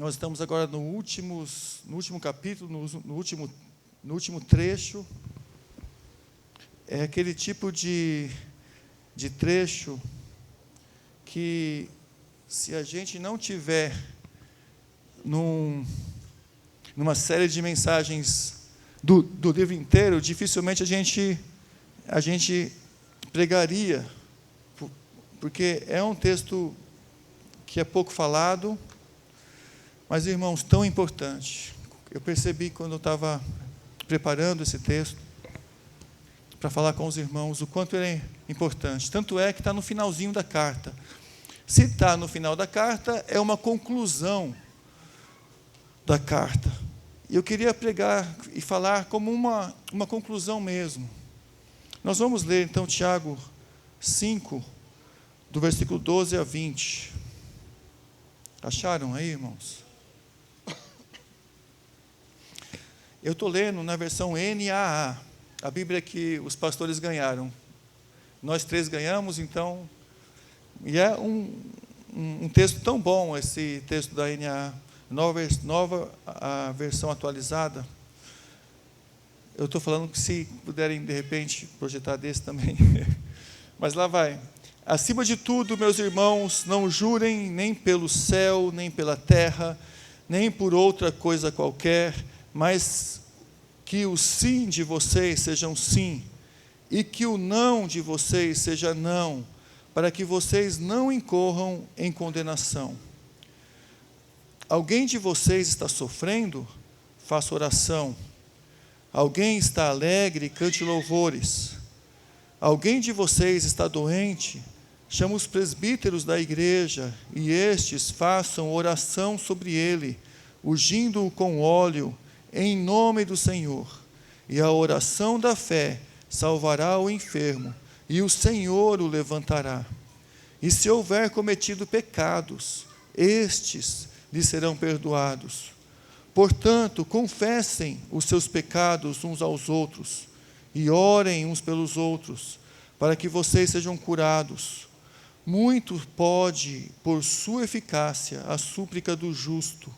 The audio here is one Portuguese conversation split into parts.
Nós estamos agora no último capítulo, no último trecho. É aquele tipo de trecho que, se a gente não tiver numa série de mensagens do livro inteiro, dificilmente a gente pregaria, porque é um texto que é pouco falado, mas, irmãos, tão importante. Eu percebi quando eu estava preparando esse texto para falar com os irmãos o quanto ele é importante. Tanto é que está no finalzinho da carta. Se está no final da carta, é uma conclusão da carta. E eu queria pregar e falar como uma conclusão mesmo. Nós vamos ler, então, Tiago 5, do versículo 12 a 20. Acharam aí, irmãos? Eu estou lendo na versão NAA, a Bíblia que os pastores ganharam. Nós três ganhamos, então... E é um texto tão bom, esse texto da NAA, nova a versão atualizada. Eu estou falando que, se puderem, de repente, projetar desse também. Mas lá vai. Acima de tudo, meus irmãos, não jurem nem pelo céu, nem pela terra, nem por outra coisa qualquer, mas que o sim de vocês seja um sim, e que o não de vocês seja não, para que vocês não incorram em condenação. Alguém de vocês está sofrendo? Faça oração. Alguém está alegre? Cante louvores. Alguém de vocês está doente? Chama os presbíteros da igreja, e estes façam oração sobre ele, ungindo-o com óleo, em nome do Senhor. E a oração da fé salvará o enfermo, e o Senhor o levantará. E se houver cometido pecados, estes lhe serão perdoados. Portanto, confessem os seus pecados uns aos outros, e orem uns pelos outros, para que vocês sejam curados. Muito pode, por sua eficácia, a súplica do justo.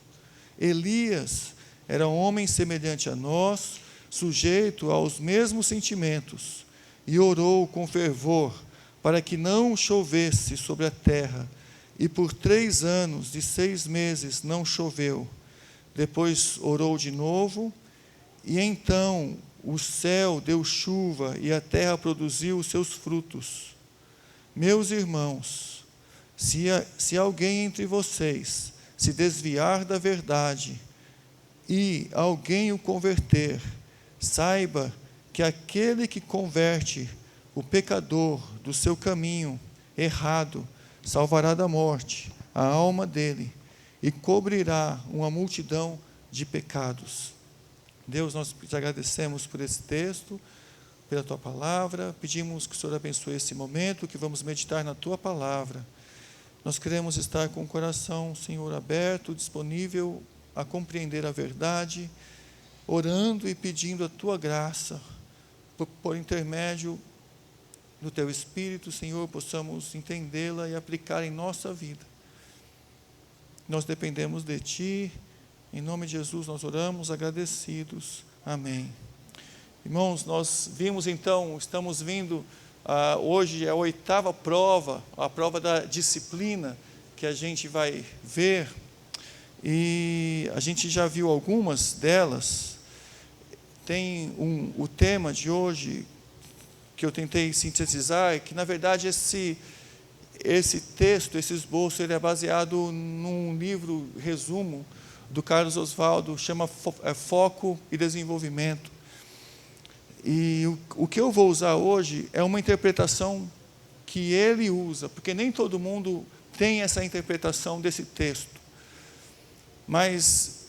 Elias era um homem semelhante a nós, sujeito aos mesmos sentimentos, e orou com fervor para que não chovesse sobre a terra, e por 3 anos e 6 meses não choveu. Depois orou de novo, e então o céu deu chuva, e a terra produziu os seus frutos. Meus irmãos, se alguém entre vocês se desviar da verdade, e alguém o converter, saiba que aquele que converte o pecador do seu caminho errado salvará da morte a alma dele e cobrirá uma multidão de pecados. Deus, nós te agradecemos por esse texto, pela tua palavra, pedimos que o Senhor abençoe esse momento, que vamos meditar na tua palavra. Nós queremos estar com o coração, Senhor, aberto, disponível a compreender a verdade, orando e pedindo a tua graça, por intermédio do teu Espírito, Senhor, possamos entendê-la e aplicá-la em nossa vida. Nós dependemos de ti, em nome de Jesus nós oramos agradecidos, amém. Irmãos, nós vimos então, estamos vindo, hoje é a 8ª prova, a prova da disciplina, que a gente vai ver, e a gente já viu algumas delas. Tem o tema de hoje, que eu tentei sintetizar, que na verdade esse texto, esse esboço, ele é baseado num livro, resumo, do Carlos Oswaldo, chama Foco e Desenvolvimento. E o que eu vou usar hoje é uma interpretação que ele usa, porque nem todo mundo tem essa interpretação desse texto. Mas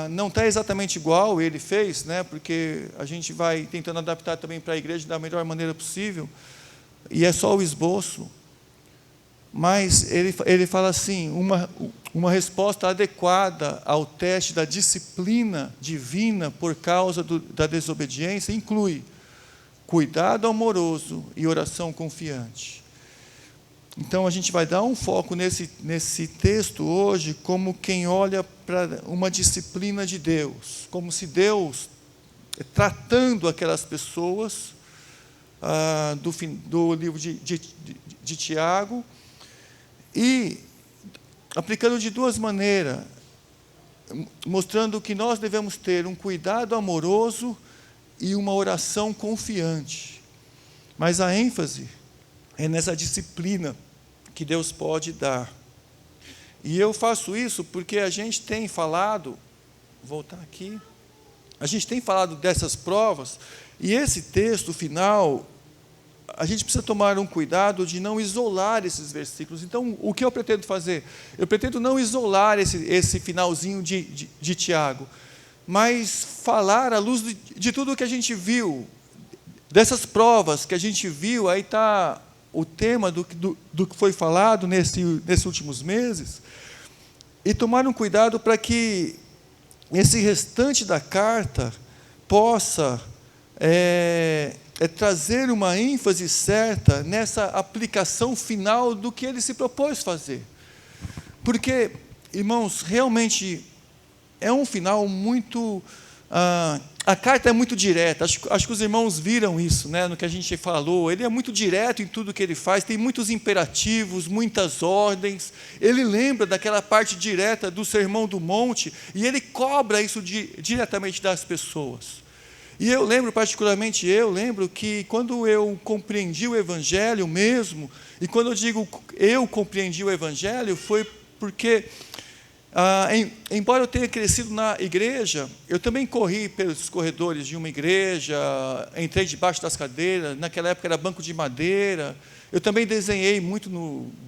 não está exatamente igual ele fez, né, porque a gente vai tentando adaptar também para a igreja da melhor maneira possível, e é só o esboço. Mas ele fala assim, uma resposta adequada ao teste da disciplina divina por causa da desobediência inclui cuidado amoroso e oração confiante. Então, a gente vai dar um foco nesse texto hoje, como quem olha para uma disciplina de Deus, como se Deus, tratando aquelas pessoas, do livro de Tiago, e aplicando de duas maneiras, mostrando que nós devemos ter um cuidado amoroso e uma oração confiante. Mas a ênfase é nessa disciplina que Deus pode dar. E eu faço isso porque a gente tem falado, vou voltar aqui, a gente tem falado dessas provas, e esse texto final, a gente precisa tomar um cuidado de não isolar esses versículos. Então, o que eu pretendo fazer? Eu pretendo não isolar esse finalzinho de Tiago, mas falar à luz de tudo que a gente viu, dessas provas que a gente viu. Aí está o tema do que foi falado nesses últimos meses, e tomar um cuidado para que esse restante da carta possa trazer uma ênfase certa nessa aplicação final do que ele se propôs fazer. Porque, irmãos, realmente é um final muito... a carta é muito direta, acho que os irmãos viram isso, né, no que a gente falou. Ele é muito direto em tudo que ele faz, tem muitos imperativos, muitas ordens. Ele lembra daquela parte direta do Sermão do Monte, e ele cobra isso diretamente das pessoas. E eu lembro, particularmente que quando eu compreendi o Evangelho mesmo, e quando eu digo eu compreendi o Evangelho, foi porque... embora eu tenha crescido na igreja, eu também corri pelos corredores de uma igreja, entrei debaixo das cadeiras, naquela época era banco de madeira. Eu também desenhei muito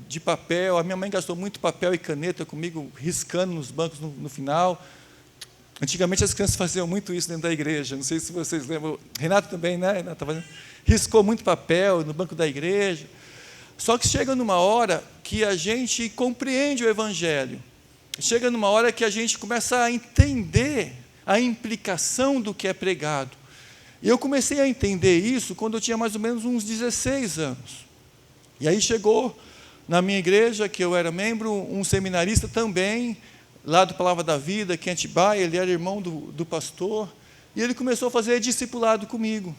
de papel, a minha mãe gastou muito papel e caneta comigo, riscando nos bancos no final. Antigamente as crianças faziam muito isso dentro da igreja, não sei se vocês lembram. Renato também, né? Renato riscou muito papel no banco da igreja. Só que chega numa hora que a gente compreende o Evangelho. Chega numa hora que a gente começa a entender a implicação do que é pregado. E eu comecei a entender isso quando eu tinha mais ou menos uns 16 anos. E aí chegou na minha igreja, que eu era membro, um seminarista também, lá do Palavra da Vida, aqui em Atibaia. Ele era irmão do pastor, e ele começou a fazer discipulado comigo.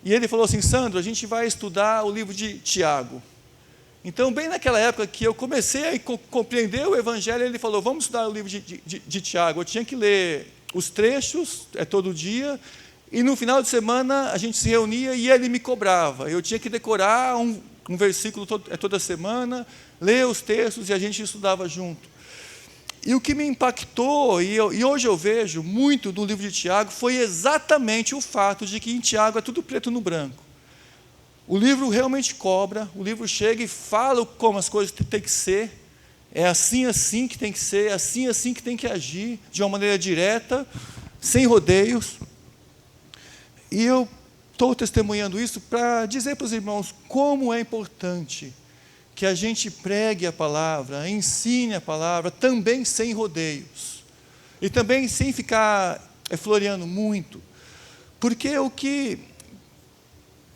E ele falou assim: Sandro, a gente vai estudar o livro de Tiago. Então, bem naquela época que eu comecei a compreender o Evangelho, ele falou: vamos estudar o livro de Tiago. Eu tinha que ler os trechos, todo dia, e no final de semana a gente se reunia e ele me cobrava. Eu tinha que decorar um versículo toda semana, ler os textos, e a gente estudava junto. E o que me impactou, e hoje eu vejo muito do livro de Tiago, foi exatamente o fato de que em Tiago é tudo preto no branco. O livro realmente cobra, o livro chega e fala como as coisas têm que ser, é assim que tem que ser, é assim que tem que agir, de uma maneira direta, sem rodeios. E eu estou testemunhando isso para dizer para os irmãos como é importante que a gente pregue a palavra, ensine a palavra, também sem rodeios, e também sem ficar floreando muito, porque o que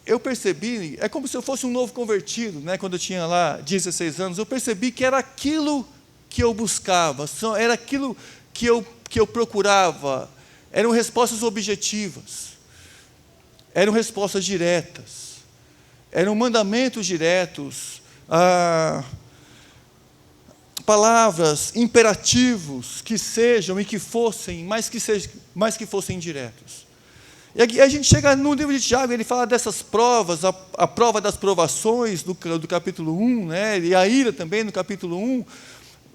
eu percebi, é como se eu fosse um novo convertido, né? Quando eu tinha lá 16 anos, eu percebi que era aquilo que eu buscava, era aquilo que eu procurava, eram respostas objetivas, eram respostas diretas, eram mandamentos diretos, palavras, imperativos que sejam e que fossem, mas que fossem diretos. E a gente chega no livro de Tiago, ele fala dessas provas, a prova das provações do capítulo 1, né, e a ira também no capítulo 1,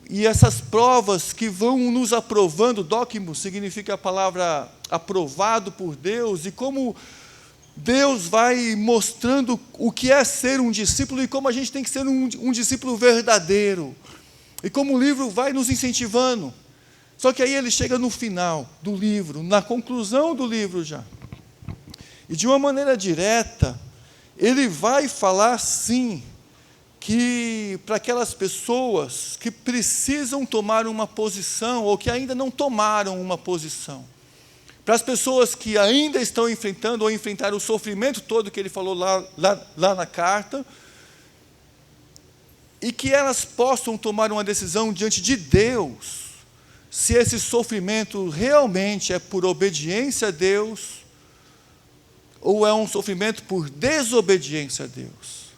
e essas provas que vão nos aprovando. Dóquimo significa a palavra aprovado por Deus, e como Deus vai mostrando o que é ser um discípulo, e como a gente tem que ser um discípulo verdadeiro, e como o livro vai nos incentivando. Só que aí ele chega no final do livro, na conclusão do livro já, e de uma maneira direta, ele vai falar sim, que para aquelas pessoas que precisam tomar uma posição, ou que ainda não tomaram uma posição, para as pessoas que ainda estão enfrentando, ou enfrentaram o sofrimento todo que ele falou lá na carta, e que elas possam tomar uma decisão diante de Deus, se esse sofrimento realmente é por obediência a Deus, ou é um sofrimento por desobediência a Deus.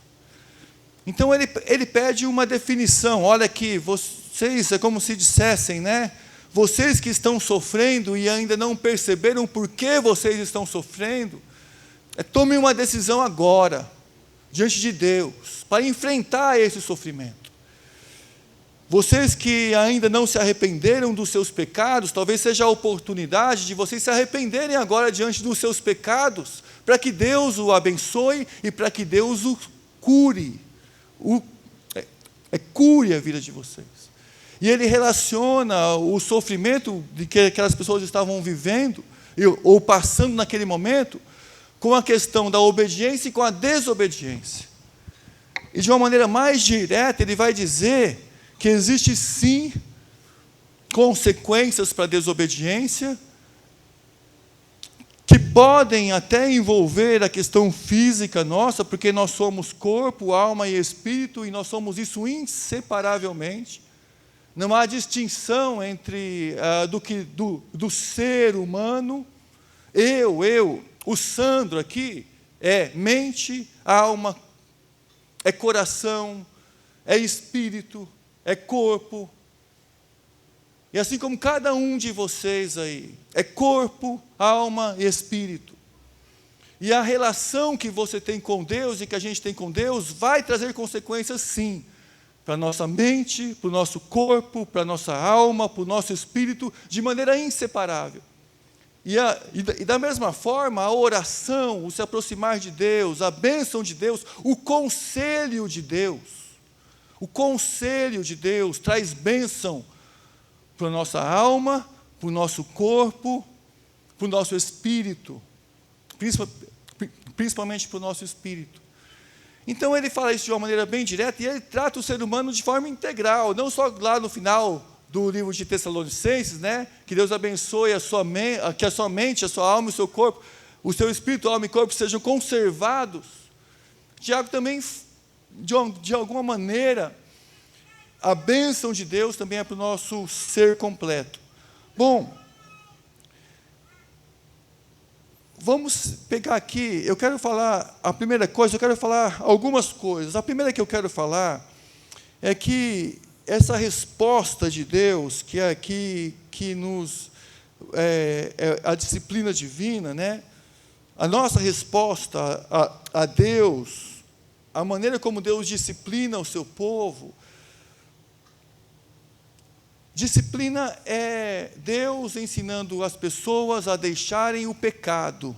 Então ele pede uma definição. Olha aqui, vocês, é como se dissessem, né? Vocês que estão sofrendo e ainda não perceberam por que vocês estão sofrendo, tomem uma decisão agora, diante de Deus, para enfrentar esse sofrimento. Vocês que ainda não se arrependeram dos seus pecados, talvez seja a oportunidade de vocês se arrependerem agora diante dos seus pecados, para que Deus o abençoe e para que Deus o cure, cure a vida de vocês. E ele relaciona o sofrimento de que aquelas pessoas estavam vivendo, ou passando naquele momento, com a questão da obediência e com a desobediência. E de uma maneira mais direta, ele vai dizer que existe sim consequências para a desobediência, que podem até envolver a questão física nossa, porque nós somos corpo, alma e espírito, e nós somos isso inseparavelmente. Não há distinção entre do ser humano. O Sandro aqui é mente, alma, é coração, é espírito, é corpo. E assim como cada um de vocês aí, é corpo, alma e espírito. E a relação que você tem com Deus e que a gente tem com Deus vai trazer consequências sim, para a nossa mente, para o nosso corpo, para a nossa alma, para o nosso espírito, de maneira inseparável. E da mesma forma, a oração, o se aproximar de Deus, a bênção de Deus, o conselho de Deus traz bênção para a nossa alma, para o nosso corpo, para o nosso espírito, principalmente para o nosso espírito. Então ele fala isso de uma maneira bem direta, e ele trata o ser humano de forma integral, não só lá no final do livro de Tessalonicenses, né? Que Deus abençoe que a sua mente, a sua alma e o seu corpo, o seu espírito, alma e corpo sejam conservados. Tiago também, de alguma maneira, a bênção de Deus também é para o nosso ser completo. Bom, vamos pegar aqui, eu quero falar algumas coisas. A primeira que eu quero falar é que essa resposta de Deus, que nos a disciplina divina, né? A nossa resposta a Deus, a maneira como Deus disciplina o seu povo. Disciplina é Deus ensinando as pessoas a deixarem o pecado.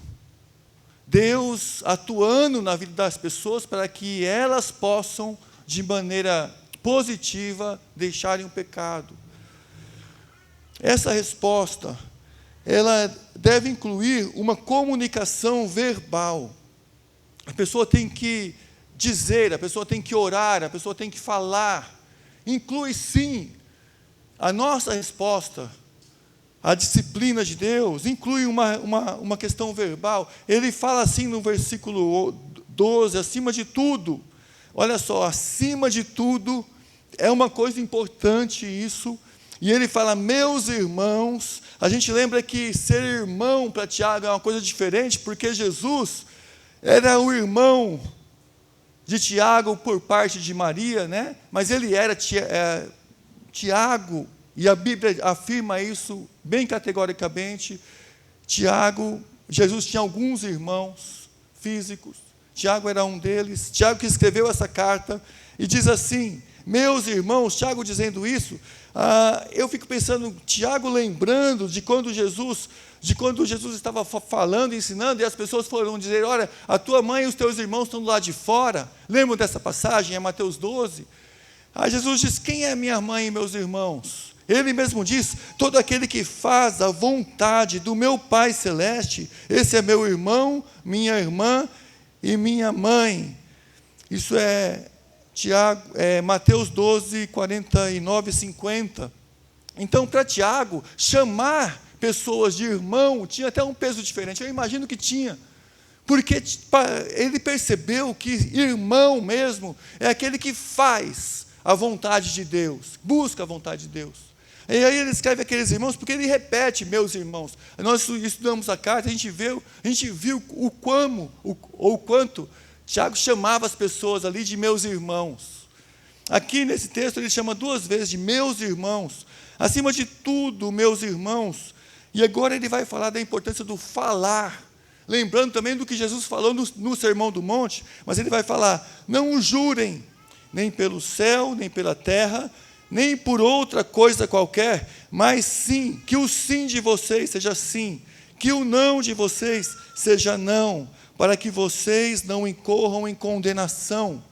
Deus atuando na vida das pessoas para que elas possam, de maneira positiva, deixarem o pecado. Essa resposta, ela deve incluir uma comunicação verbal. A pessoa tem que dizer, a pessoa tem que orar, a pessoa tem que falar. Inclui sim a nossa resposta, a disciplina de Deus, inclui uma questão verbal. Ele fala assim no versículo 12, acima de tudo. Olha só, acima de tudo, é uma coisa importante isso. E ele fala, meus irmãos. A gente lembra que ser irmão para Tiago é uma coisa diferente, porque Jesus era o irmão de Tiago por parte de Maria, né? Mas ele era Tiago, e a Bíblia afirma isso bem categoricamente. Jesus tinha alguns irmãos físicos, Tiago era um deles. Tiago que escreveu essa carta, e diz assim, meus irmãos, Tiago dizendo isso, eu fico pensando, Tiago lembrando de quando Jesus estava falando, ensinando, e as pessoas foram dizer, olha, a tua mãe e os teus irmãos estão do lado de fora. Lembram dessa passagem, é Mateus 12? Jesus diz, quem é minha mãe e meus irmãos? Ele mesmo diz, todo aquele que faz a vontade do meu Pai Celeste, esse é meu irmão, minha irmã e minha mãe. Isso é Mateus 12, 49 e 50. Então, para Tiago, chamar pessoas de irmão tinha até um peso diferente. Eu imagino que tinha. Porque ele percebeu que irmão mesmo é aquele que faz a vontade de Deus, busca a vontade de Deus. E aí ele escreve aqueles irmãos, porque ele repete, meus irmãos. Nós estudamos a carta, a gente viu o quanto Tiago chamava as pessoas ali de meus irmãos. Aqui nesse texto ele chama 2 vezes de meus irmãos. Acima de tudo, meus irmãos. E agora ele vai falar da importância do falar. Lembrando também do que Jesus falou no Sermão do Monte. Mas ele vai falar, não jurem, nem pelo céu, nem pela terra, nem por outra coisa qualquer, mas sim, que o sim de vocês seja sim, que o não de vocês seja não, para que vocês não incorram em condenação.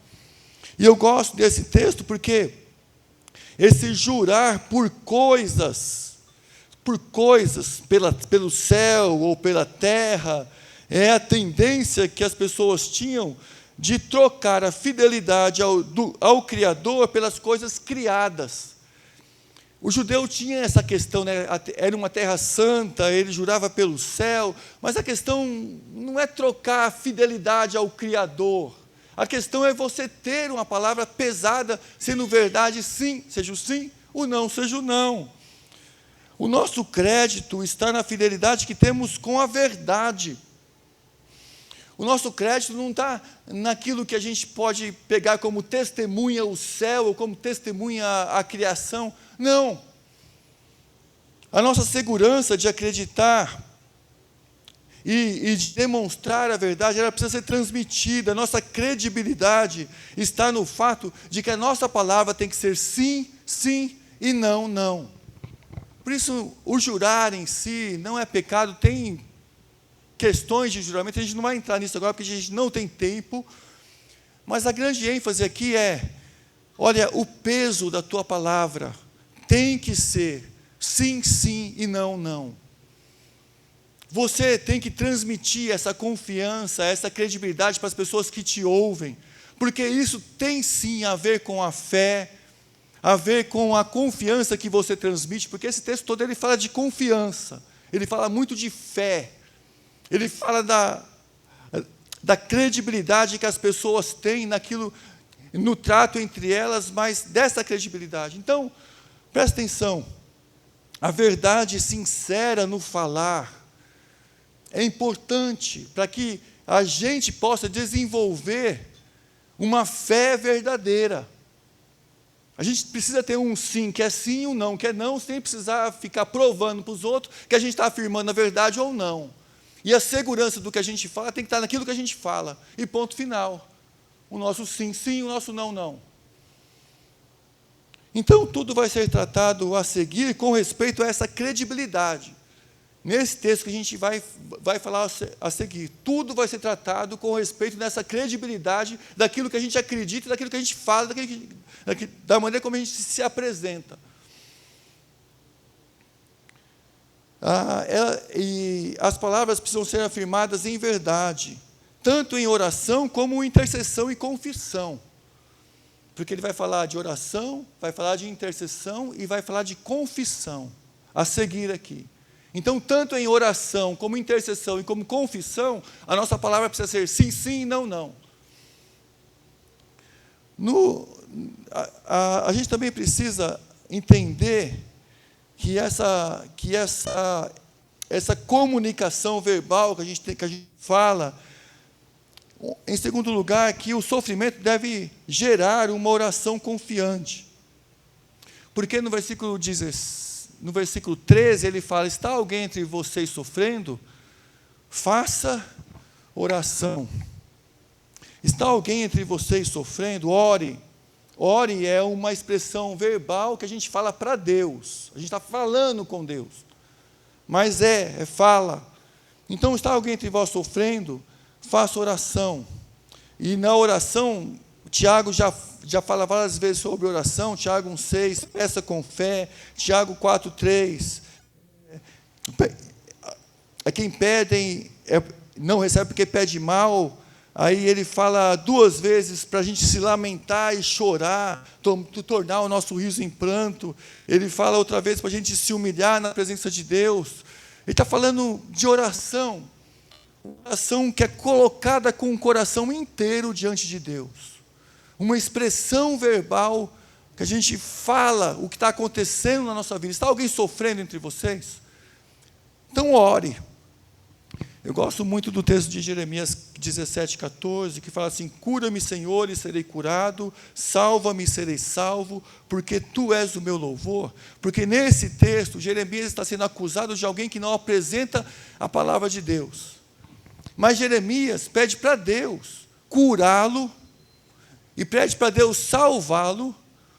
E eu gosto desse texto porque esse jurar por coisas, pelo céu ou pela terra, é a tendência que as pessoas tinham de trocar a fidelidade ao Criador pelas coisas criadas. O judeu tinha essa questão, né? Era uma terra santa, ele jurava pelo céu, mas a questão não é trocar a fidelidade ao Criador. A questão é você ter uma palavra pesada, sendo verdade sim, seja o sim, o não seja o não. O nosso crédito está na fidelidade que temos com a verdade. O nosso crédito não está naquilo que a gente pode pegar como testemunha o céu, ou como testemunha a criação. Não. A nossa segurança de acreditar e de demonstrar a verdade, ela precisa ser transmitida. A nossa credibilidade está no fato de que a nossa palavra tem que ser sim, sim e não, não. Por isso, o jurar em si não é pecado, tem questões de juramento, a gente não vai entrar nisso agora, porque a gente não tem tempo, mas a grande ênfase aqui é, olha, o peso da tua palavra tem que ser sim, sim e não, não. Você tem que transmitir essa confiança, essa credibilidade para as pessoas que te ouvem, porque isso tem sim a ver com a fé, a ver com a confiança que você transmite, porque esse texto todo ele fala de confiança, ele fala muito de fé, ele fala da credibilidade que as pessoas têm naquilo, no trato entre elas, mas dessa credibilidade. Então, presta atenção, a verdade sincera no falar é importante para que a gente possa desenvolver uma fé verdadeira. A gente precisa ter um sim, que é sim e um não, que é não, sem precisar ficar provando para os outros que a gente está afirmando a verdade ou não. E a segurança do que a gente fala tem que estar naquilo que a gente fala. E ponto final. O nosso sim, sim, o nosso não, não. Então, tudo vai ser tratado a seguir com respeito a essa credibilidade. Nesse texto que a gente vai falar a seguir, tudo vai ser tratado com respeito nessa credibilidade daquilo que a gente acredita, daquilo que a gente fala, da maneira como a gente se apresenta. E as palavras precisam ser afirmadas em verdade, tanto em oração como em intercessão e confissão. Porque ele vai falar de oração, vai falar de intercessão e vai falar de confissão, a seguir aqui. Então, tanto em oração, como intercessão e como confissão, a nossa palavra precisa ser sim, sim e não, não. A gente também precisa entender que essa comunicação verbal que a gente fala, em segundo lugar, que o sofrimento deve gerar uma oração confiante. Porque no versículo 13 ele fala, está alguém entre vocês sofrendo? Faça oração. Está alguém entre vocês sofrendo? Ore. Ore é uma expressão verbal que a gente fala para Deus. A gente está falando com Deus. Mas fala. Então, está alguém entre vós sofrendo? Faça oração. E na oração, Tiago já fala várias vezes sobre oração. Tiago 1,6, peça com fé. Tiago 4,3. A quem pedem, não recebe porque pede mal. Aí ele fala 2 vezes para a gente se lamentar e chorar, tornar o nosso riso em pranto. Ele fala outra vez para a gente se humilhar na presença de Deus. Ele está falando de oração. Oração que é colocada com o coração inteiro diante de Deus. Uma expressão verbal que a gente fala o que está acontecendo na nossa vida. Está alguém sofrendo entre vocês? Então ore. Eu gosto muito do texto de Jeremias 17:14, que fala assim: cura-me, Senhor, e serei curado, salva-me e serei salvo, porque tu és o meu louvor. Porque nesse texto, Jeremias está sendo acusado de alguém que não apresenta a palavra de Deus. Mas Jeremias pede para Deus curá-lo, e pede para Deus salvá-lo,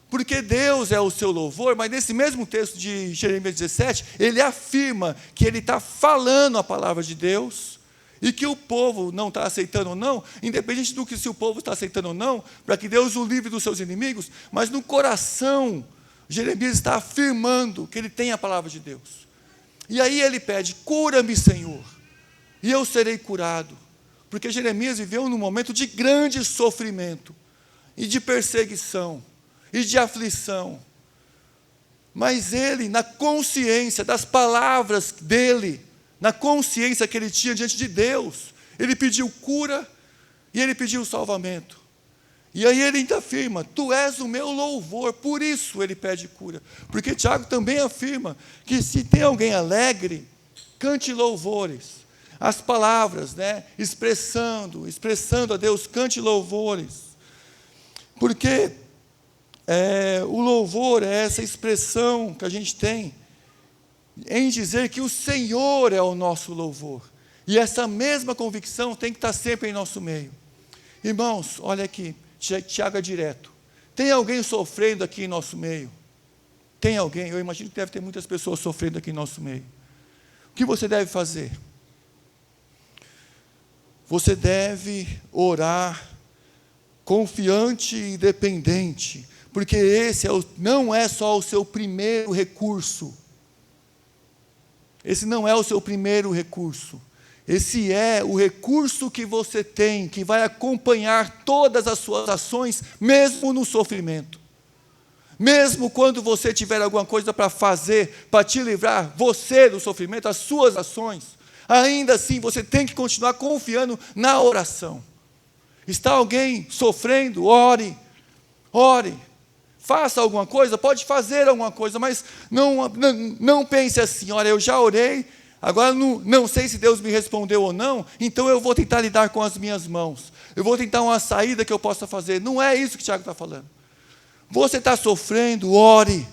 porque Deus é o seu louvor. Mas nesse mesmo texto de Jeremias 17, ele afirma que ele está falando a palavra de Deus, e que o povo não está aceitando ou não, independente do que se o povo está aceitando ou não, para que Deus o livre dos seus inimigos, mas no coração, Jeremias está afirmando que ele tem a palavra de Deus. E aí ele pede: cura-me, Senhor, e eu serei curado. Porque Jeremias viveu num momento de grande sofrimento, e de perseguição, e de aflição. Mas ele, na consciência das palavras dele, na consciência que ele tinha diante de Deus, ele pediu cura e ele pediu salvamento. E aí ele ainda afirma: tu és o meu louvor. Por isso ele pede cura. Porque Tiago também afirma que se tem alguém alegre, cante louvores. As palavras, expressando a Deus, cante louvores. Porque o louvor é essa expressão que a gente tem em dizer que o Senhor é o nosso louvor. E essa mesma convicção tem que estar sempre em nosso meio. Irmãos, olha aqui, Tiago é direto. Tem alguém sofrendo aqui em nosso meio? Tem alguém? Eu imagino que deve ter muitas pessoas sofrendo aqui em nosso meio. O que você deve fazer? Você deve orar confiante e dependente, porque esse não é só o seu primeiro recurso. Esse não é o seu primeiro recurso. Esse é o recurso que você tem, que vai acompanhar todas as suas ações, mesmo no sofrimento. Mesmo quando você tiver alguma coisa para fazer, para te livrar, você do sofrimento, as suas ações, ainda assim você tem que continuar confiando na oração. Está alguém sofrendo? Ore. Ore. Faça alguma coisa, pode fazer alguma coisa, mas não pense assim: olha, eu já orei, agora não sei se Deus me respondeu ou não, então eu vou tentar lidar com as minhas mãos. Eu vou tentar uma saída que eu possa fazer. Não é isso que Tiago está falando. Você está sofrendo, ore,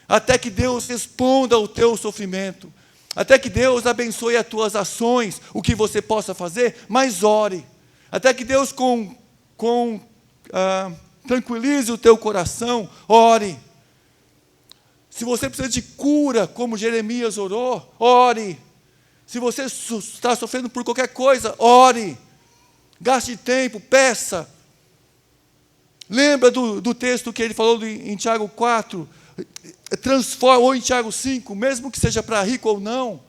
até que Deus responda ao teu sofrimento, até que Deus abençoe as tuas ações, o que você possa fazer, mas ore. Até que Deus tranquilize o teu coração, ore. Se você precisa de cura, como Jeremias orou, ore. Se você está sofrendo por qualquer coisa, ore. Gaste tempo, peça. Lembra do texto que ele falou em Tiago 4? Transforma, ou em Tiago 5, mesmo que seja para rico ou não.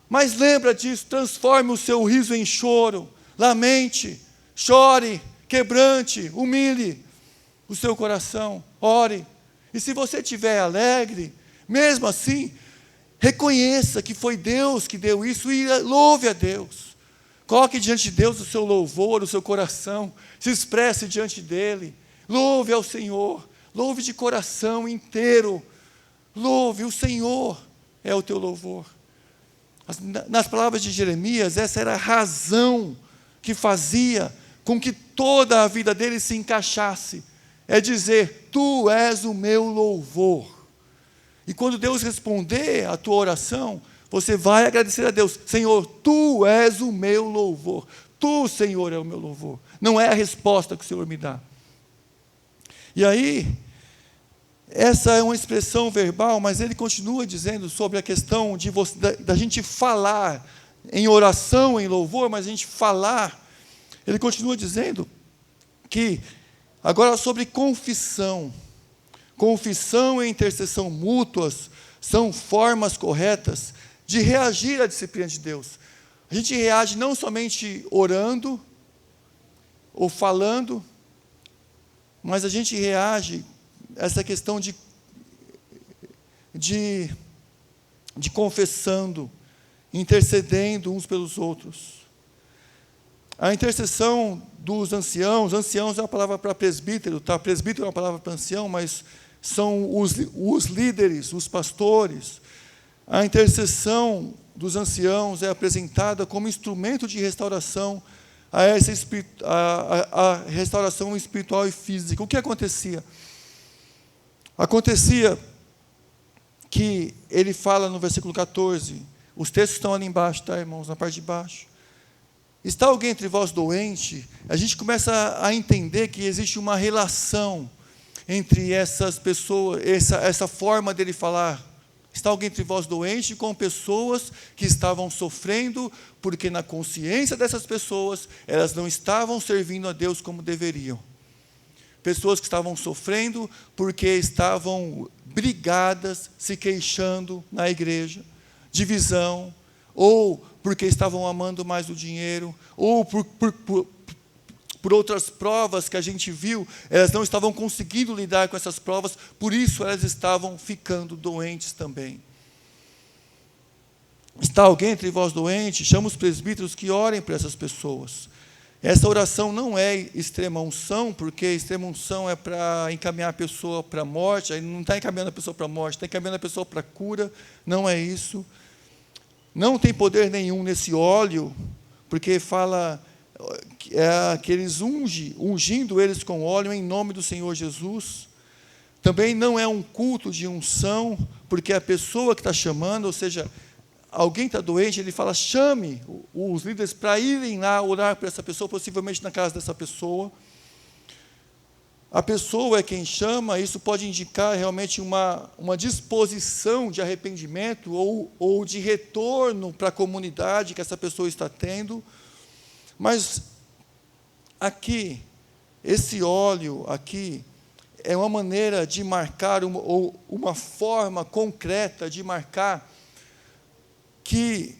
Mas lembra disso, transforme o seu riso em choro. Lamente, chore, quebrante, humilhe o seu coração, ore. E se você estiver alegre, mesmo assim, reconheça que foi Deus que deu isso e louve a Deus. Coloque diante de Deus o seu louvor, o seu coração, se expresse diante dEle. Louve ao Senhor, louve de coração inteiro. Louve, o Senhor é o teu louvor. Nas palavras de Jeremias, essa era a razão que fazia com que toda a vida dele se encaixasse. É dizer: tu és o meu louvor. E quando Deus responder a tua oração, você vai agradecer a Deus: Senhor, tu és o meu louvor. Tu, Senhor, é o meu louvor. Não é a resposta que o Senhor me dá. E aí, essa é uma expressão verbal, mas ele continua dizendo sobre a questão da gente falar em oração, em louvor, mas a gente falar. Ele continua dizendo que, agora sobre confissão. Confissão e intercessão mútuas são formas corretas de reagir à disciplina de Deus. A gente reage não somente orando ou falando, mas a gente reage a essa questão de confessando, intercedendo uns pelos outros. A intercessão dos anciãos é uma palavra para presbítero, tá? Presbítero é uma palavra para ancião, mas são os líderes, os pastores. A intercessão dos anciãos é apresentada como instrumento de restauração a restauração espiritual e física. O que acontecia? Acontecia que ele fala no versículo 14, os textos estão ali embaixo, tá, irmãos, na parte de baixo. Está alguém entre vós doente? A gente começa a entender que existe uma relação entre essas pessoas, essa forma dele falar. Está alguém entre vós doente, com pessoas que estavam sofrendo, porque na consciência dessas pessoas, elas não estavam servindo a Deus como deveriam. Pessoas que estavam sofrendo porque estavam brigadas, se queixando na igreja, divisão, ou porque estavam amando mais o dinheiro, ou por outras provas que a gente viu, elas não estavam conseguindo lidar com essas provas, por isso elas estavam ficando doentes também. Está alguém entre vós doente? Chama os presbíteros que orem por essas pessoas. Essa oração não é extrema unção, porque extrema unção é para encaminhar a pessoa para a morte, aí não está encaminhando a pessoa para a morte, está encaminhando a pessoa para a cura, não é isso. Não tem poder nenhum nesse óleo, porque fala que eles ungindo eles com óleo em nome do Senhor Jesus. Também não é um culto de unção, porque a pessoa que está chamando, ou seja, alguém está doente, ele fala, chame os líderes para irem lá orar por essa pessoa, possivelmente na casa dessa pessoa. A pessoa é quem chama, isso pode indicar realmente uma disposição de arrependimento ou de retorno para a comunidade que essa pessoa está tendo. Mas aqui, esse óleo aqui, é uma maneira de marcar, uma forma concreta de marcar que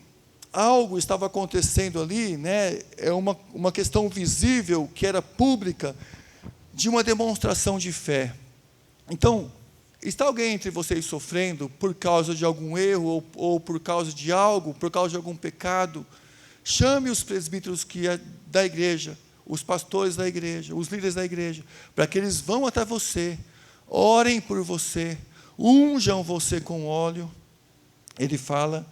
algo estava acontecendo ali, né? É uma questão visível, que era pública, de uma demonstração de fé. Então, está alguém entre vocês sofrendo por causa de algum erro, ou por causa de algo, por causa de algum pecado? Chame os presbíteros da igreja, os pastores da igreja, os líderes da igreja, para que eles vão até você, orem por você, unjam você com óleo, ele fala,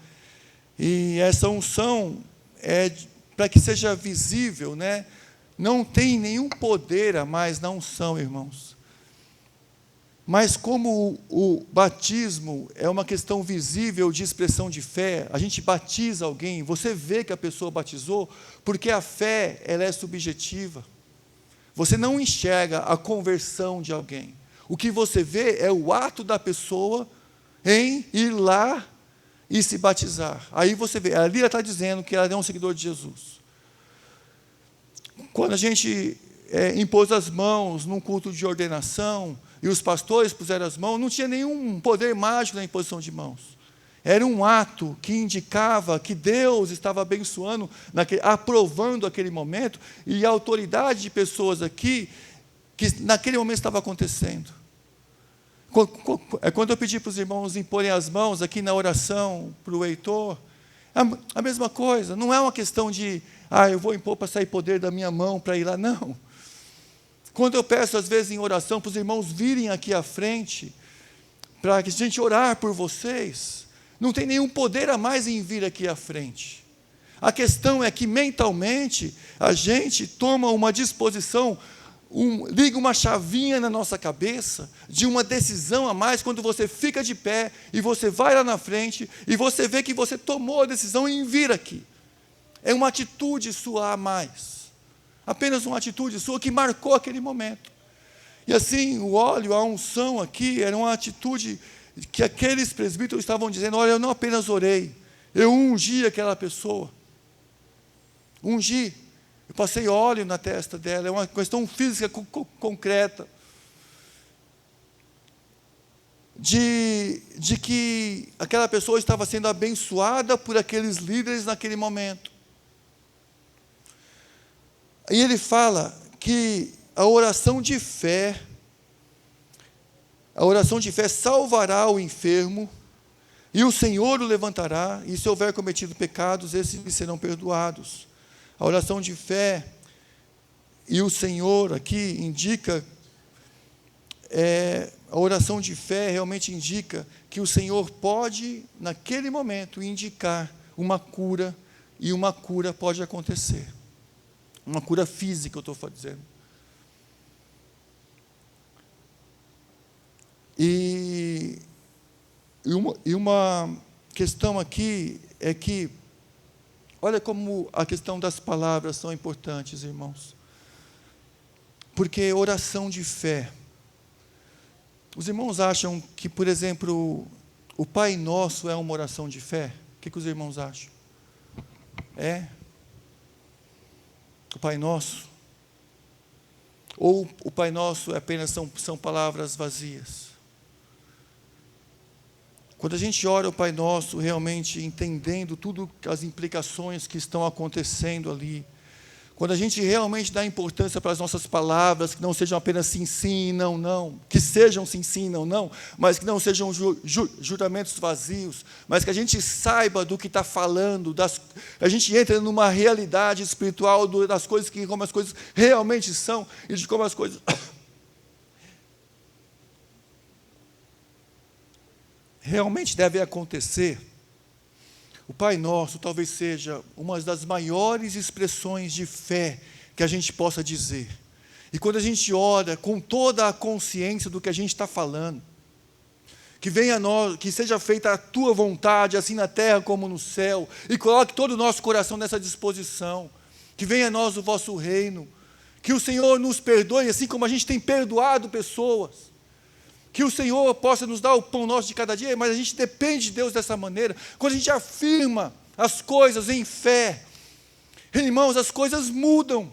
e essa unção é para que seja visível, né? Não tem nenhum poder a mais na unção, irmãos. Mas como o batismo é uma questão visível de expressão de fé, a gente batiza alguém, você vê que a pessoa batizou, porque a fé, ela é subjetiva. Você não enxerga a conversão de alguém. O que você vê é o ato da pessoa em ir lá e se batizar. Aí você vê, ali ela está dizendo que ela é um seguidor de Jesus. Quando a gente impôs as mãos num culto de ordenação, e os pastores puseram as mãos, não tinha nenhum poder mágico na imposição de mãos. Era um ato que indicava que Deus estava abençoando, aprovando aquele momento, e a autoridade de pessoas aqui, que naquele momento estava acontecendo. Quando eu pedi para os irmãos imporem as mãos aqui na oração para o Heitor, a mesma coisa, não é uma questão de, eu vou impor para sair poder da minha mão para ir lá, não. Quando eu peço, às vezes, em oração, para os irmãos virem aqui à frente, para que a gente orar por vocês, não tem nenhum poder a mais em vir aqui à frente. A questão é que, mentalmente, a gente toma uma disposição, liga uma chavinha na nossa cabeça, de uma decisão a mais, quando você fica de pé, e você vai lá na frente, e você vê que você tomou a decisão em vir aqui. É uma atitude sua a mais. Apenas uma atitude sua que marcou aquele momento. E assim, o óleo, a unção aqui, era uma atitude que aqueles presbíteros estavam dizendo, olha, eu não apenas orei, eu ungi aquela pessoa. Ungi. Eu passei óleo na testa dela, é uma questão física concreta. De que aquela pessoa estava sendo abençoada por aqueles líderes naquele momento. E ele fala que a oração de fé salvará o enfermo, e o Senhor o levantará, e se houver cometido pecados, esses lhe serão perdoados. A oração de fé, e o Senhor aqui indica a oração de fé realmente indica que o Senhor pode, naquele momento, indicar uma cura, e uma cura pode acontecer. Uma cura física, eu estou dizendo. E uma questão aqui é que, olha como a questão das palavras são importantes, irmãos. Porque oração de fé. Os irmãos acham que, por exemplo, o Pai Nosso é uma oração de fé? O que os irmãos acham? É? O Pai Nosso? Ou o Pai Nosso apenas são palavras vazias? Quando a gente ora o Pai Nosso, realmente entendendo tudo as implicações que estão acontecendo ali, quando a gente realmente dá importância para as nossas palavras, que não sejam apenas sim, sim e não, não, que sejam sim, sim e não, não, mas que não sejam juramentos vazios, mas que a gente saiba do que está falando, a gente entra numa realidade espiritual das coisas, como as coisas realmente são, e de como as coisas realmente devem acontecer. O Pai Nosso talvez seja uma das maiores expressões de fé que a gente possa dizer. E quando a gente ora com toda a consciência do que a gente está falando, que venha a nós, que seja feita a tua vontade, assim na terra como no céu, e coloque todo o nosso coração nessa disposição, que venha a nós o vosso reino, que o Senhor nos perdoe, assim como a gente tem perdoado pessoas, que o Senhor possa nos dar o pão nosso de cada dia, mas a gente depende de Deus dessa maneira. Quando a gente afirma as coisas em fé, irmãos, as coisas mudam.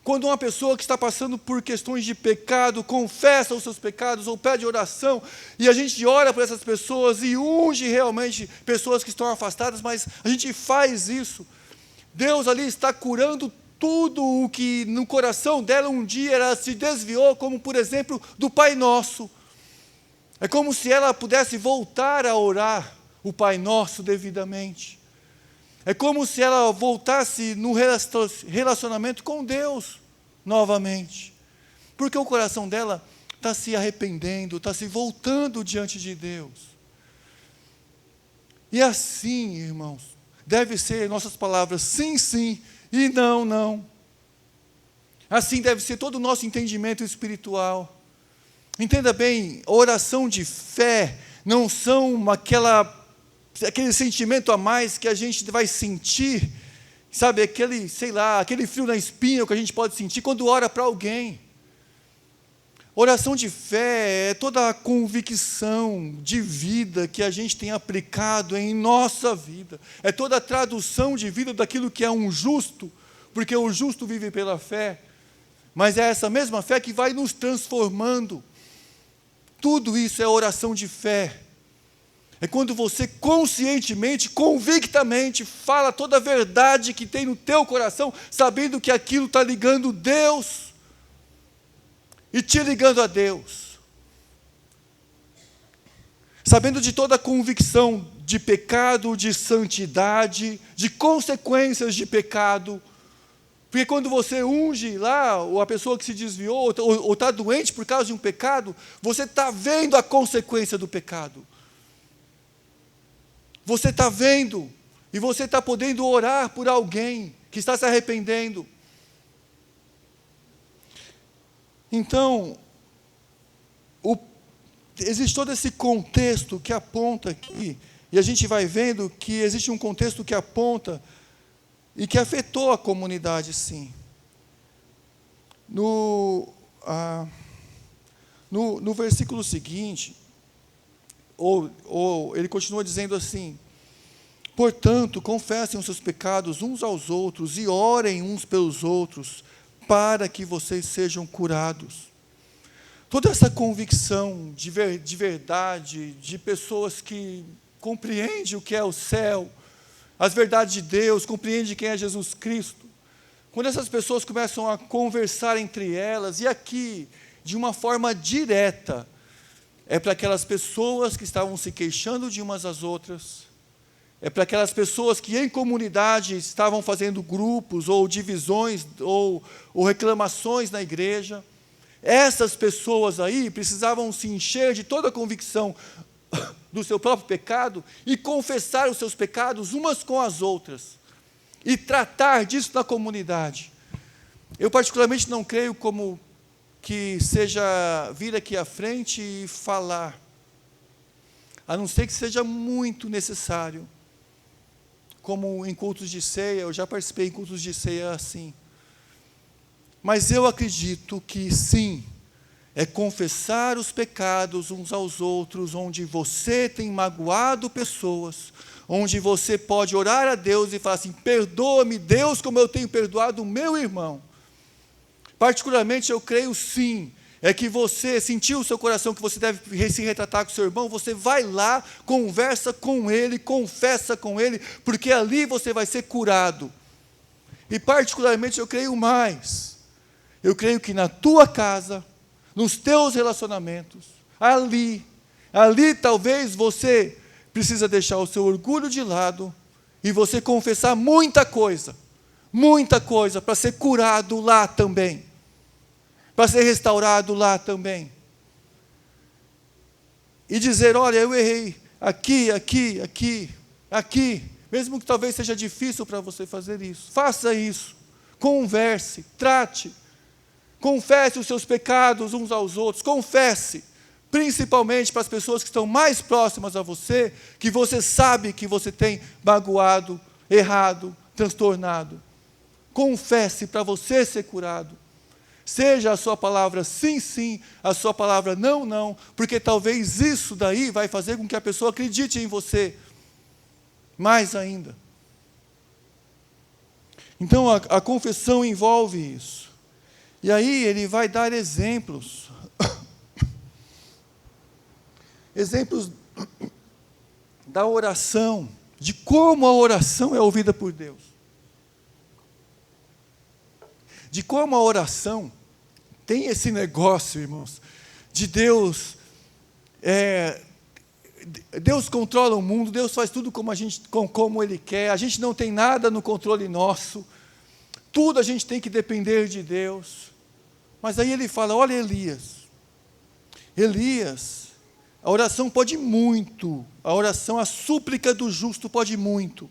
Quando uma pessoa que está passando por questões de pecado, confessa os seus pecados ou pede oração, e a gente ora por essas pessoas e unge realmente pessoas que estão afastadas, mas a gente faz isso, Deus ali está curando tudo o que no coração dela um dia ela se desviou, como por exemplo do Pai Nosso. É como se ela pudesse voltar a orar o Pai Nosso devidamente. É como se ela voltasse no relacionamento com Deus novamente. Porque o coração dela está se arrependendo, está se voltando diante de Deus. E assim, irmãos, deve ser nossas palavras sim, sim, e não, não. Assim deve ser todo o nosso entendimento espiritual. Entenda bem, a oração de fé não são aquele sentimento a mais que a gente vai sentir, sabe, aquele frio na espinha que a gente pode sentir quando ora para alguém. Oração de fé é toda a convicção de vida que a gente tem aplicado em nossa vida. É toda a tradução de vida daquilo que é um justo, porque o justo vive pela fé. Mas é essa mesma fé que vai nos transformando. Tudo isso é oração de fé. É quando você conscientemente, convictamente, fala toda a verdade que tem no teu coração, sabendo que aquilo está ligando Deus e te ligando a Deus, sabendo de toda a convicção de pecado, de santidade, de consequências de pecado, porque quando você unge lá, ou a pessoa que se desviou, ou está doente por causa de um pecado, você está vendo a consequência do pecado, você está vendo, e você está podendo orar por alguém que está se arrependendo. Então, existe todo esse contexto que aponta aqui, e a gente vai vendo que existe um contexto que aponta e que afetou a comunidade, sim. No versículo seguinte, ele continua dizendo assim: portanto, confessem os seus pecados uns aos outros e orem uns pelos outros, para que vocês sejam curados. Toda essa convicção de verdade, de pessoas que compreendem o que é o céu, as verdades de Deus, compreendem quem é Jesus Cristo, quando essas pessoas começam a conversar entre elas, e aqui, de uma forma direta, é para aquelas pessoas que estavam se queixando de umas às outras, é para aquelas pessoas que em comunidade estavam fazendo grupos, ou divisões, ou reclamações na igreja, Essas pessoas aí precisavam se encher de toda a convicção do seu próprio pecado e confessar os seus pecados umas com as outras e tratar disso na comunidade. Eu particularmente não creio como que seja vir aqui à frente e falar, a não ser que seja muito necessário, como em cultos de ceia. Eu já participei em cultos de ceia assim. Mas eu acredito que sim, é confessar os pecados uns aos outros, onde você tem magoado pessoas, onde você pode orar a Deus e falar assim: perdoa-me, Deus, como eu tenho perdoado o meu irmão. Particularmente eu creio sim, é que você sentiu o seu coração que você deve se retratar com o seu irmão, você vai lá, conversa com ele, confessa com ele, porque ali você vai ser curado. E particularmente eu creio mais, eu creio que na tua casa, nos teus relacionamentos, ali talvez você precisa deixar o seu orgulho de lado e você confessar muita coisa para ser curado lá também, para ser restaurado lá também. E dizer: olha, eu errei aqui, mesmo que talvez seja difícil para você fazer isso. Faça isso, converse, trate, confesse os seus pecados uns aos outros, confesse, principalmente para as pessoas que estão mais próximas a você, que você sabe que você tem magoado, errado, transtornado. Confesse para você ser curado. Seja a sua palavra sim, sim, a sua palavra não, não, porque talvez isso daí vai fazer com que a pessoa acredite em você mais ainda. Então a confissão envolve isso. E aí ele vai dar exemplos. Exemplos da oração, de como a oração é ouvida por Deus. De como a oração tem esse negócio, irmãos, de Deus. Deus controla o mundo, Deus faz tudo como Ele quer, a gente não tem nada no controle nosso, tudo a gente tem que depender de Deus. Mas aí ele fala: olha, Elias, a oração pode muito, a súplica do justo pode muito.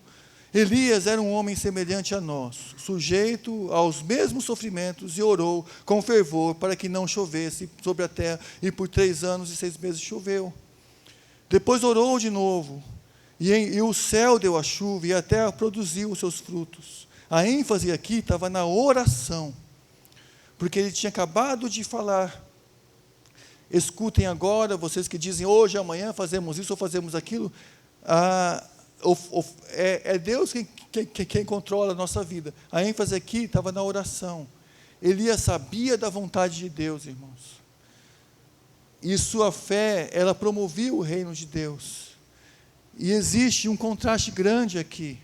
Elias era um homem semelhante a nós, sujeito aos mesmos sofrimentos, e orou com fervor para que não chovesse sobre a terra, e por 3 anos e 6 meses choveu. Depois orou de novo, e o céu deu a chuva, e a terra produziu os seus frutos. A ênfase aqui estava na oração, porque ele tinha acabado de falar: escutem agora, vocês que dizem hoje, amanhã fazemos isso ou fazemos aquilo. É Deus quem controla a nossa vida. A ênfase aqui estava na oração. Elias sabia da vontade de Deus, irmãos. E sua fé, ela promovia o reino de Deus. E existe um contraste grande aqui,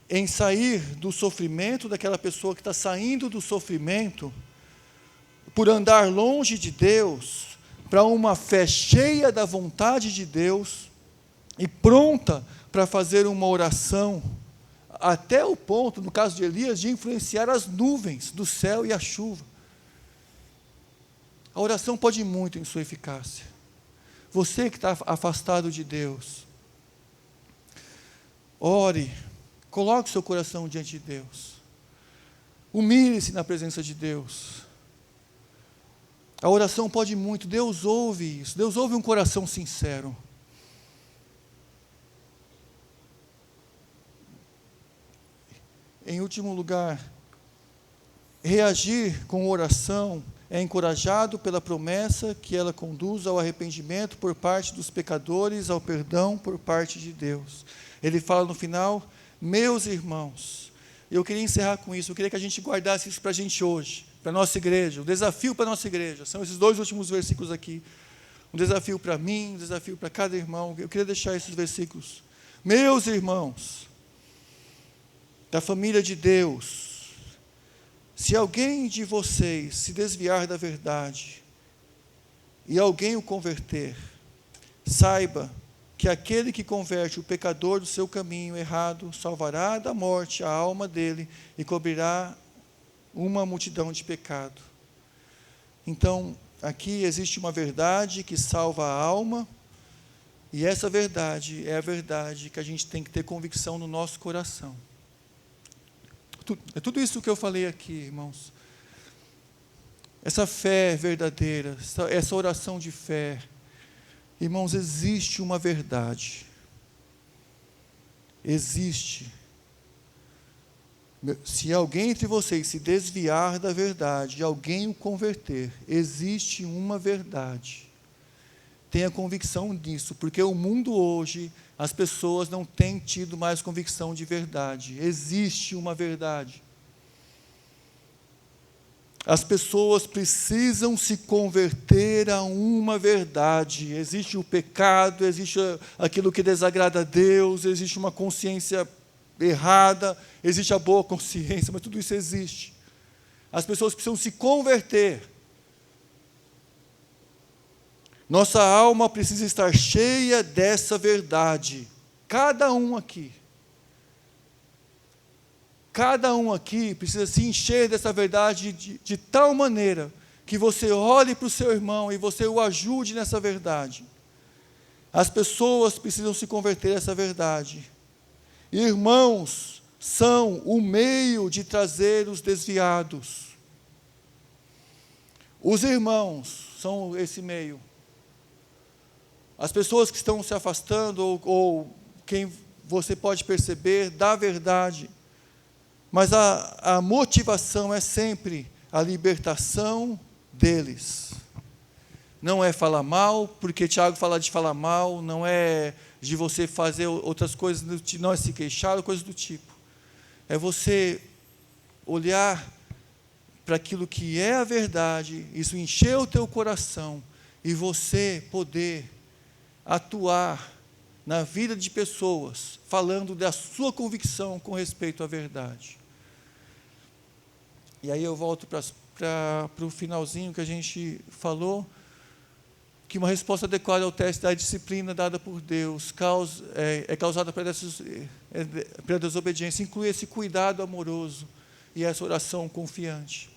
em sair do sofrimento daquela pessoa que está saindo do sofrimento, por andar longe de Deus, para uma fé cheia da vontade de Deus, e pronta para fazer uma oração, até o ponto, no caso de Elias, de influenciar as nuvens do céu e a chuva. A oração pode muito em sua eficácia. Você que está afastado de Deus, ore, coloque seu coração diante de Deus, humilhe-se na presença de Deus. A oração pode muito, Deus ouve isso, Deus ouve um coração sincero. Em último lugar, reagir com oração é encorajado pela promessa que ela conduz ao arrependimento por parte dos pecadores, ao perdão por parte de Deus. Ele fala no final: meus irmãos. Eu queria encerrar com isso, eu queria que a gente guardasse isso para a gente hoje, para a nossa igreja, o desafio para a nossa igreja, são esses 2 últimos versículos aqui, um desafio para mim, um desafio para cada irmão. Eu queria deixar esses versículos. Meus irmãos, da família de Deus, se alguém de vocês se desviar da verdade, e alguém o converter, saiba que aquele que converte o pecador do seu caminho errado, salvará da morte a alma dele, e cobrirá uma multidão de pecado. Então, aqui existe uma verdade que salva a alma, e essa verdade é a verdade que a gente tem que ter convicção no nosso coração. É tudo isso que eu falei aqui, irmãos. Essa fé verdadeira, essa oração de fé, irmãos, existe uma verdade. Existe. Se alguém entre vocês se desviar da verdade e alguém o converter, existe uma verdade. Tenha convicção disso, porque o mundo hoje, as pessoas não têm tido mais convicção de verdade. Existe uma verdade. As pessoas precisam se converter a uma verdade. Existe o pecado, existe aquilo que desagrada a Deus, existe uma consciência errada, existe a boa consciência, mas tudo isso existe. As pessoas precisam se converter. Nossa alma precisa estar cheia dessa verdade. Cada um aqui precisa se encher dessa verdade de tal maneira que você olhe para o seu irmão e você o ajude nessa verdade. As pessoas precisam se converter a essa verdade. Irmãos são o meio de trazer os desviados. Os irmãos são esse meio. As pessoas que estão se afastando, ou quem você pode perceber, da verdade. Mas a motivação é sempre a libertação deles. Não é falar mal, porque Tiago fala de falar mal, não é de você fazer outras coisas, não é se queixar, coisas do tipo. É você olhar para aquilo que é a verdade, isso encher o teu coração, e você poder atuar na vida de pessoas, falando da sua convicção com respeito à verdade. E aí eu volto para o finalzinho que a gente falou, que uma resposta adequada ao teste da disciplina dada por Deus é causada pela desobediência, inclui esse cuidado amoroso e essa oração confiante.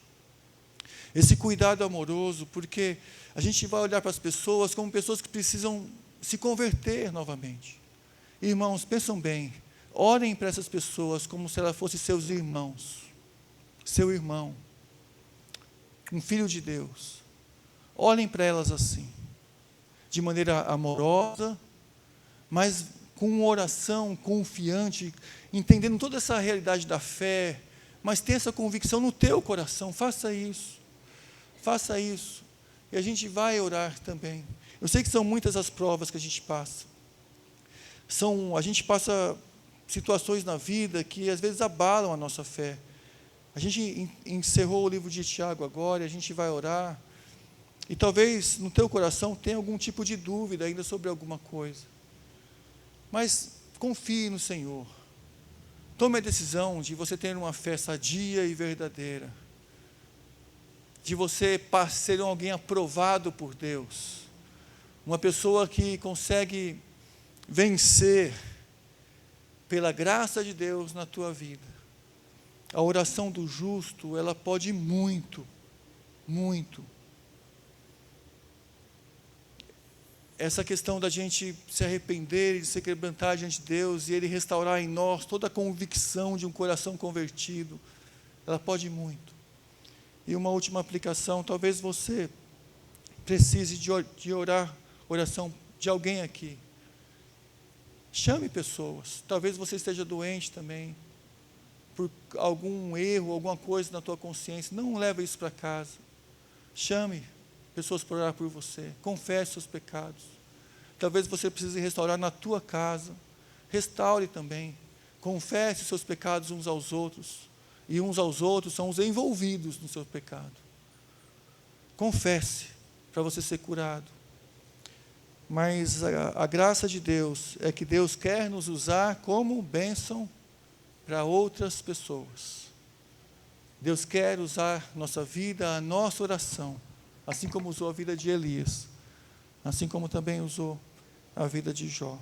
Esse cuidado amoroso, porque a gente vai olhar para as pessoas como pessoas que precisam se converter novamente. Irmãos, pensam bem, orem para essas pessoas como se elas fossem seus irmãos, seu irmão, um filho de Deus. Olhem para elas assim, de maneira amorosa, mas com uma oração confiante, entendendo toda essa realidade da fé, mas tenha essa convicção no teu coração. Faça isso, e a gente vai orar também. Eu sei que são muitas as provas que a gente passa. A gente passa situações na vida que às vezes abalam a nossa fé. A gente encerrou o livro de Tiago agora, e a gente vai orar. E talvez no teu coração tenha algum tipo de dúvida ainda sobre alguma coisa. Mas confie no Senhor. Tome a decisão de você ter uma fé sadia e verdadeira. De você ser alguém aprovado por Deus. Uma pessoa que consegue vencer pela graça de Deus na tua vida. A oração do justo, ela pode muito, muito. Essa questão da gente se arrepender e se quebrantar diante de Deus e Ele restaurar em nós toda a convicção de um coração convertido, ela pode muito. E uma última aplicação, talvez você precise de oração de alguém aqui. Chame pessoas. Talvez você esteja doente também, por algum erro, alguma coisa na tua consciência. Não leve isso para casa. Chame pessoas para orar por você. Confesse seus pecados. Talvez você precise restaurar na tua casa. Restaure também. Confesse seus pecados uns aos outros. E uns aos outros são os envolvidos no seu pecado. Confesse para você ser curado. Mas a graça de Deus é que Deus quer nos usar como bênção para outras pessoas. Deus quer usar nossa vida, a nossa oração, assim como usou a vida de Elias, assim como também usou a vida de Jó.